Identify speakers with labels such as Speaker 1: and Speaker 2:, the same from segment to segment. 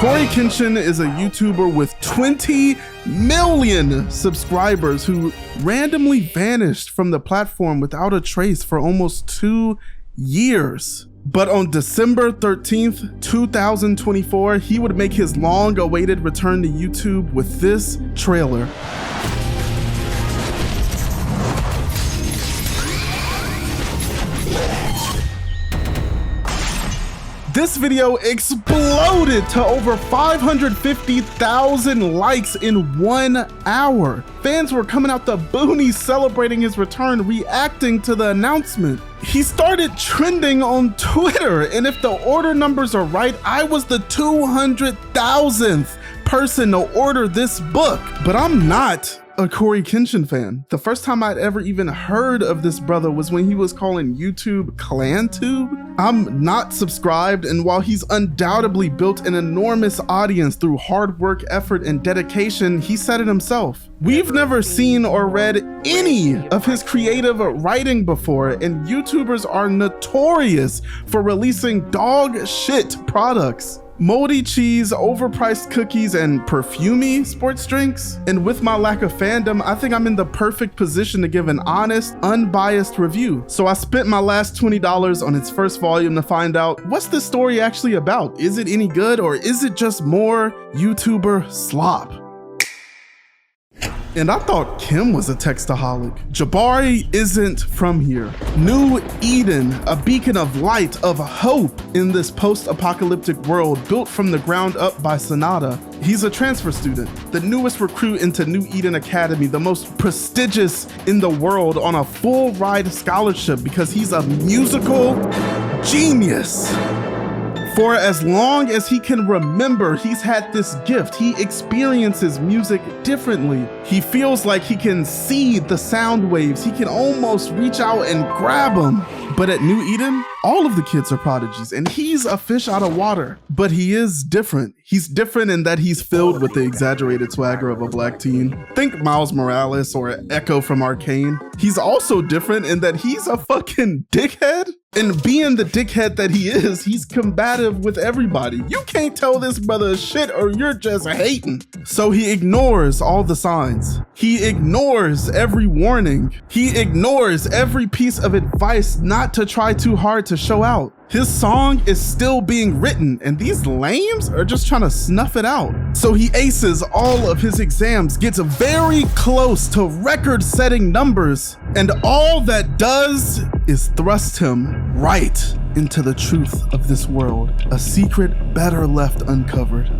Speaker 1: Cory Kenshin is a YouTuber with 20 million subscribers who randomly vanished from the platform without a trace for almost 2 years. But on December 13th, 2024, he would make his long-awaited return to YouTube with this trailer. This video exploded to over 550,000 likes in 1 hour. Fans were coming out the boonies celebrating his return, reacting to the announcement. He started trending on Twitter, and if the order numbers are right, I was the 200,000th person to order this book. But I'm not a Cory Kenshin fan. The first time I'd ever even heard of this brother was when he was calling YouTube ClanTube. I'm not subscribed, and while he's undoubtedly built an enormous audience through hard work, effort, and dedication, he said it himself. We've never seen or read any of his creative writing before, and YouTubers are notorious for releasing dog shit products. Moldy cheese, overpriced cookies, and perfumey sports drinks. And with my lack of fandom, I think I'm in the perfect position to give an honest, unbiased review. So I spent my last $20 on its first volume to find out, what's this story actually about? Is it any good, or is it just more YouTuber slop? And I thought Kim was a textaholic. Jabari isn't from here. New Eden, a beacon of light, of hope in this post-apocalyptic world built from the ground up by Sonata. He's a transfer student, the newest recruit into New Eden Academy, the most prestigious in the world, on a full ride scholarship because he's a musical genius. For as long as he can remember, he's had this gift. He experiences music differently. He feels like he can see the sound waves. He can almost reach out and grab them. But at New Eden, all of the kids are prodigies, and he's a fish out of water. But he is different. He's different in that he's filled with the exaggerated swagger of a black teen. Think Miles Morales or Echo from Arcane. He's also different in that he's a fucking dickhead. And being the dickhead that he is, he's combative with everybody. You can't tell this brother shit or you're just hating. So he ignores all the signs. He ignores every warning. He ignores every piece of advice not to try too hard to show out. His song is still being written, and these lames are just trying to snuff it out. So he aces all of his exams, gets very close to record-setting numbers, and all that does is thrust him right into the truth of this world, a secret better left uncovered.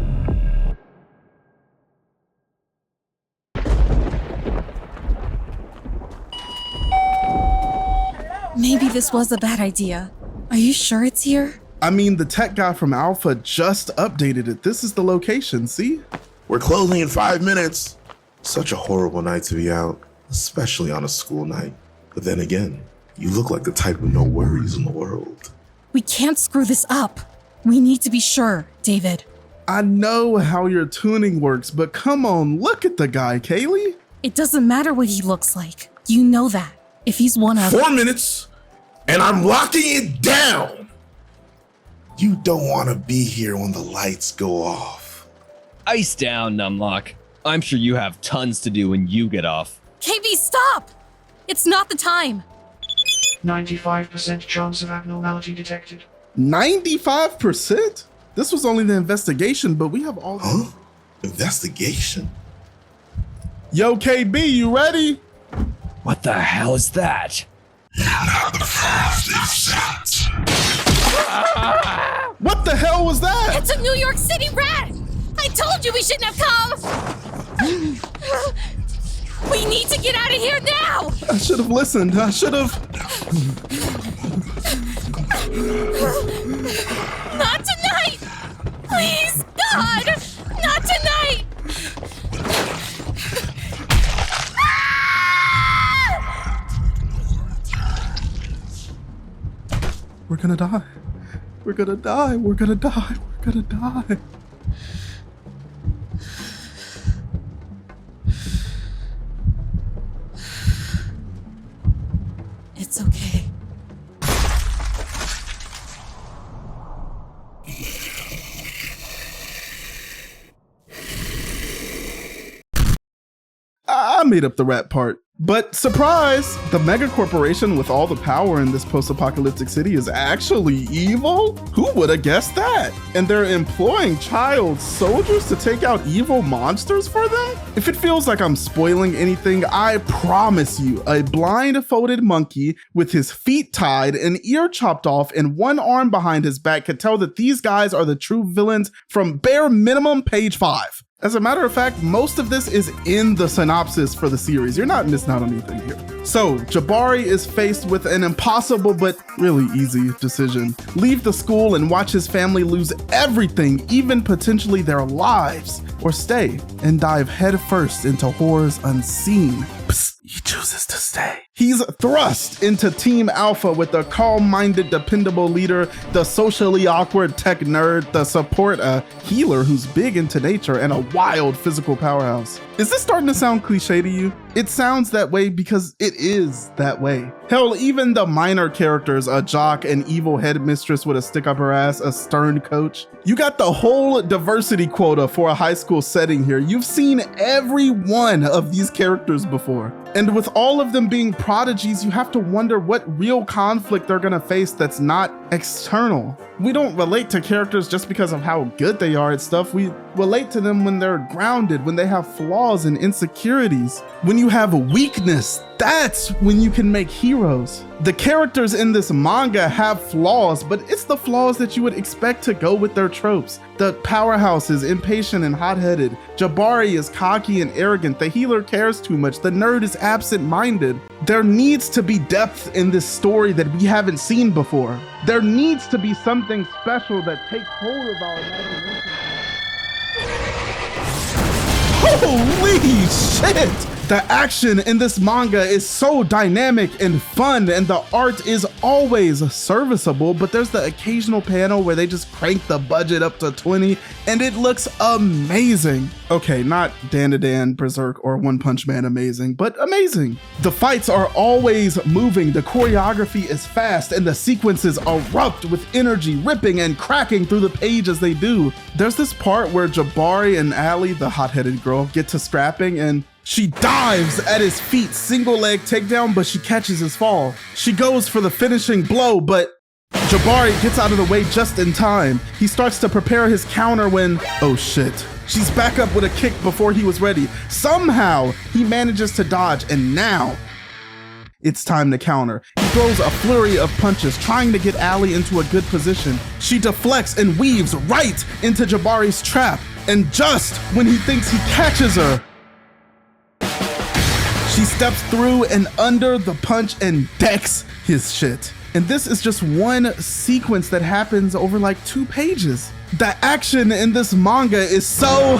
Speaker 2: Maybe this was a bad idea. Are you sure it's here?
Speaker 1: I mean, the tech guy from Alpha just updated it. This is the location, see?
Speaker 3: We're closing in 5 minutes. Such a horrible night to be out, especially on a school night. But then again, you look like the type with no worries in the world.
Speaker 2: We can't screw this up. We need to be sure, David.
Speaker 1: I know how your tuning works, but come on, look at the guy, Kaylee.
Speaker 2: It doesn't matter what he looks like. You know that. If he's one of—
Speaker 3: 4 minutes, and I'm locking it down. You don't want to be here when the lights go off.
Speaker 4: Ice down, Numlock. I'm sure you have tons to do when you get off.
Speaker 2: KB, stop! It's not the time.
Speaker 5: 95% chance of abnormality detected.
Speaker 1: 95%? This was only the investigation, but we have all—
Speaker 3: Huh? Investigation?
Speaker 1: Yo, KB, you ready?
Speaker 4: What the hell is that?
Speaker 3: Not the first except.
Speaker 1: What the hell was that?
Speaker 2: It's a New York City rat! I told you we shouldn't have come! We need to get out of here now!
Speaker 1: I should have listened. I should have.
Speaker 2: Not tonight! Please, God! Not tonight!
Speaker 1: We're gonna die. We're gonna die. We're gonna die. We're gonna die.
Speaker 2: It's okay.
Speaker 1: made up the rat part. But surprise, the mega corporation with all the power in this post-apocalyptic city is actually evil? Who would have guessed that? And they're employing child soldiers to take out evil monsters for them? If it feels like I'm spoiling anything, I promise you, a blindfolded monkey with his feet tied, an ear chopped off, and one arm behind his back could tell that these guys are the true villains from bare minimum page 5. As a matter of fact, most of this is in the synopsis for the series. You're not missing out on anything here. So, Jabari is faced with an impossible but really easy decision. Leave the school and watch his family lose everything, even potentially their lives, or stay and dive headfirst into horrors unseen. Psst, he chooses to stay. He's thrust into Team Alpha with the calm-minded, dependable leader, the socially awkward tech nerd, the support healer who's big into nature, and a wild physical powerhouse. Is this starting to sound cliche to you? It sounds that way because it is that way. Hell, even the minor characters, a jock, an evil headmistress with a stick up her ass, a stern coach. You got the whole diversity quota for a high school setting here. You've seen every one of these characters before. And with all of them being prodigies, you have to wonder what real conflict they're gonna face that's not external. We don't relate to characters just because of how good they are at stuff. We relate to them when they're grounded, when they have flaws and insecurities. When you have weakness, that's when you can make heroes. The characters in this manga have flaws, but it's the flaws that you would expect to go with their tropes. The powerhouse is impatient and hot-headed. Jabari is cocky and arrogant. The healer cares too much. The nerd is absent-minded. There needs to be depth in this story that we haven't seen before. There needs to be something special that takes hold of our imagination. Holy shit! The action in this manga is so dynamic and fun, and the art is always serviceable, but there's the occasional panel where they just crank the budget up to 20 and it looks amazing. Okay, not Dan Berserk or One Punch Man amazing, but amazing. The fights are always moving, the choreography is fast, and the sequences erupt with energy, ripping and cracking through the page as they do. There's this part where Jabari and Allie, the hot-headed girl, get to scrapping and she dives at his feet, single leg takedown, but she catches his fall. She goes for the finishing blow, but Jabari gets out of the way just in time. He starts to prepare his counter when, oh shit. She's back up with a kick before he was ready. Somehow, he manages to dodge, and now it's time to counter. He throws a flurry of punches, trying to get Allie into a good position. She deflects and weaves right into Jabari's trap, and just when he thinks he catches her, she steps through and under the punch and decks his shit. And this is just one sequence that happens over like 2 pages. The action in this manga is so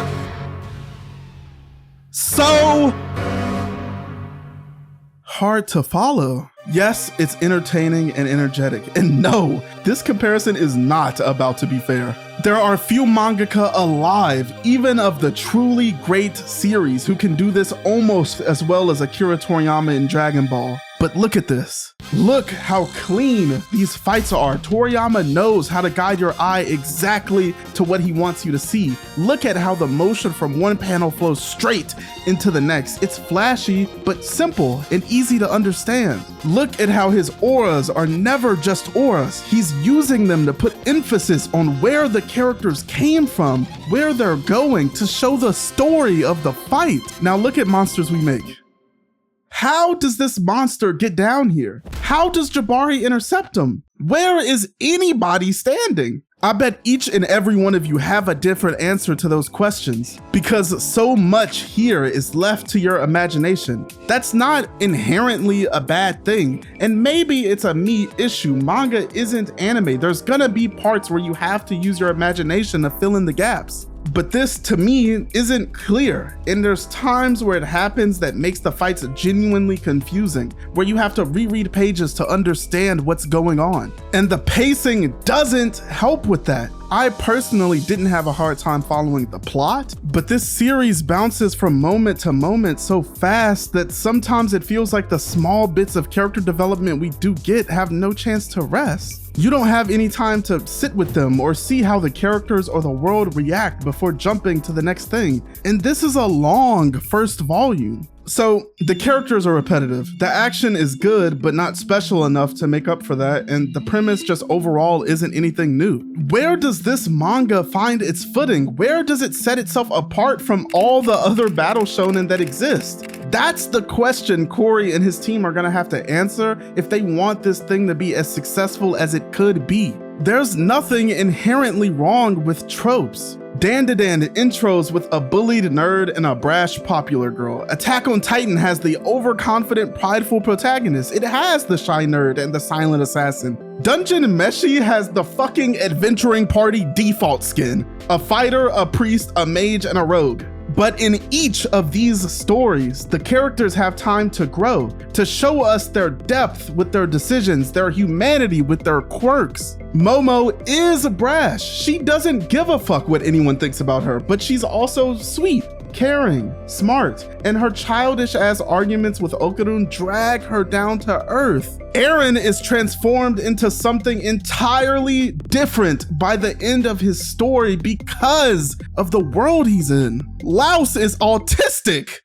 Speaker 1: hard to follow. Yes, it's entertaining and energetic. And no, this comparison is not about to be fair. There are few mangaka alive, even of the truly great series, who can do this almost as well as Akira Toriyama in Dragon Ball. But look at this. Look how clean these fights are. Toriyama knows how to guide your eye exactly to what he wants you to see. Look at how the motion from one panel flows straight into the next. It's flashy, but simple and easy to understand. Look at how his auras are never just auras. He's using them to put emphasis on where the characters came from, where they're going, to show the story of the fight. Now look at Monsters We Make. How does this monster get down here? How does Jabari intercept him? Where is anybody standing? I bet each and every one of you have a different answer to those questions, because so much here is left to your imagination. That's not inherently a bad thing, and maybe it's a me issue. Manga isn't anime. There's gonna be parts where you have to use your imagination to fill in the gaps. But this, to me, isn't clear, and there's times where it happens that makes the fights genuinely confusing, where you have to reread pages to understand what's going on. And the pacing doesn't help with that. I personally didn't have a hard time following the plot, but this series bounces from moment to moment so fast that sometimes it feels like the small bits of character development we do get have no chance to rest. You don't have any time to sit with them or see how the characters or the world react before jumping to the next thing. And this is a long first volume. So the characters are repetitive. The action is good, but not special enough to make up for that. And the premise just overall isn't anything new. Where does this manga find its footing? Where does it set itself apart from all the other battle shonen that exist? That's the question Corey and his team are gonna have to answer if they want this thing to be as successful as it could be. There's nothing inherently wrong with tropes. Dan-to-Dan intros with a bullied nerd and a brash popular girl. Attack on Titan has the overconfident, prideful protagonist. It has the shy nerd and the silent assassin. Dungeon Meshi has the fucking adventuring party default skin. A fighter, a priest, a mage, and a rogue. But in each of these stories, the characters have time to grow, to show us their depth with their decisions, their humanity with their quirks. Momo is brash. She doesn't give a fuck what anyone thinks about her, but she's also sweet, caring, smart, and her childish ass arguments with Okarun drag her down to earth. Eren is transformed into something entirely different by the end of his story because of the world he's in. Laos is autistic.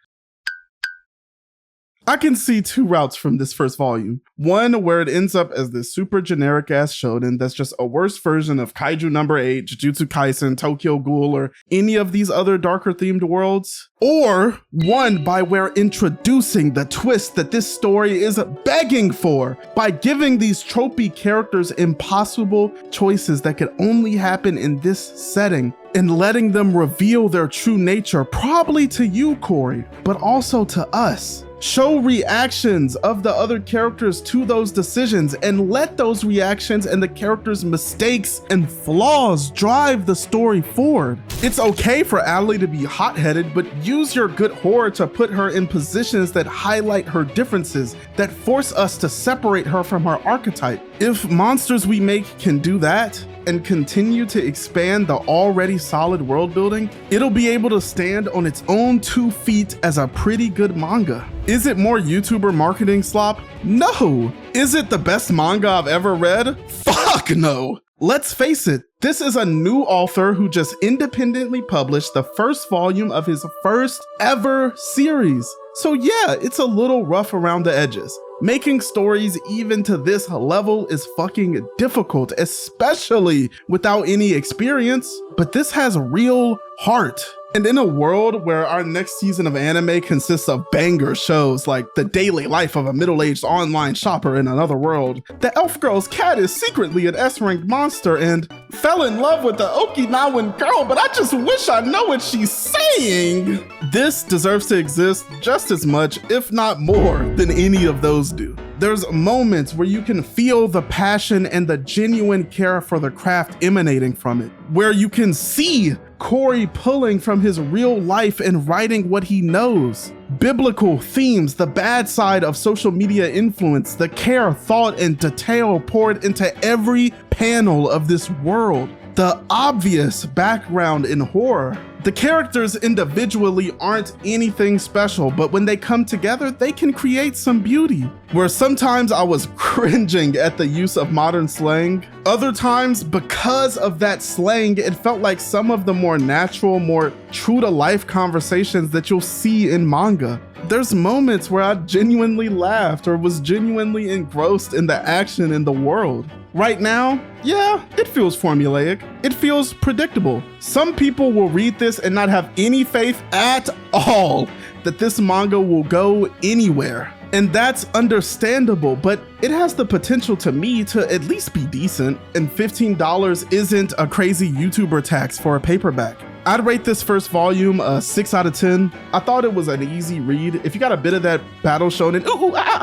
Speaker 1: I can see two routes from this first volume. One where it ends up as this super generic ass shonen that's just a worse version of Kaiju number 8, Jujutsu Kaisen, Tokyo Ghoul, or any of these other darker themed worlds. Or one by where introducing the twist that this story is begging for by giving these tropey characters impossible choices that could only happen in this setting and letting them reveal their true nature, probably to you, Corey, but also to us. Show reactions of the other characters to those decisions and let those reactions and the characters' mistakes and flaws drive the story forward. It's okay for Ally to be hot-headed, but use your good horror to put her in positions that highlight her differences, that force us to separate her from her archetype. If Monsters We Make can do that, and continue to expand the already solid world building, it'll be able to stand on its own 2 feet as a pretty good manga. Is it more YouTuber marketing slop? No. Is it the best manga I've ever read? Fuck no. Let's face it, this is a new author who just independently published the first volume of his first ever series. So yeah, it's a little rough around the edges. Making stories even to this level is fucking difficult, especially without any experience, but this has real heart. And in a world where our next season of anime consists of banger shows like The Daily Life of a Middle-Aged Online Shopper in Another World, the elf girl's cat is secretly an S-ranked monster and fell in love with the Okinawan girl, but I just wish I know what she's saying. This deserves to exist just as much, if not more, than any of those do. There's moments where you can feel the passion and the genuine care for the craft emanating from it, where you can see Corey pulling from his real life and writing what he knows. Biblical themes, the bad side of social media influence, the care, thought, and detail poured into every panel of this world. The obvious background in horror. The characters individually aren't anything special, but when they come together, they can create some beauty. Where sometimes I was cringing at the use of modern slang, other times because of that slang, it felt like some of the more natural, more true to life conversations that you'll see in manga. There's moments where I genuinely laughed or was genuinely engrossed in the action in the world. Right now, yeah, it feels formulaic. It feels predictable. Some people will read this and not have any faith at all that this manga will go anywhere. And that's understandable, but it has the potential to me to at least be decent, and $15 isn't a crazy YouTuber tax for a paperback. I'd rate this first volume a 6 out of 10. I thought it was an easy read. If you got a bit of that battle shonen,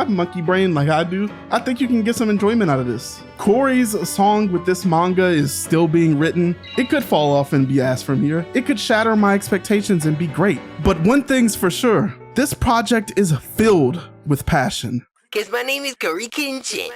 Speaker 1: monkey brain like I do, I think you can get some enjoyment out of this. Corey's song with this manga is still being written. It could fall off and be ass from here. It could shatter my expectations and be great. But one thing's for sure, this project is filled with passion.
Speaker 6: Cause my name is Karikin Jin.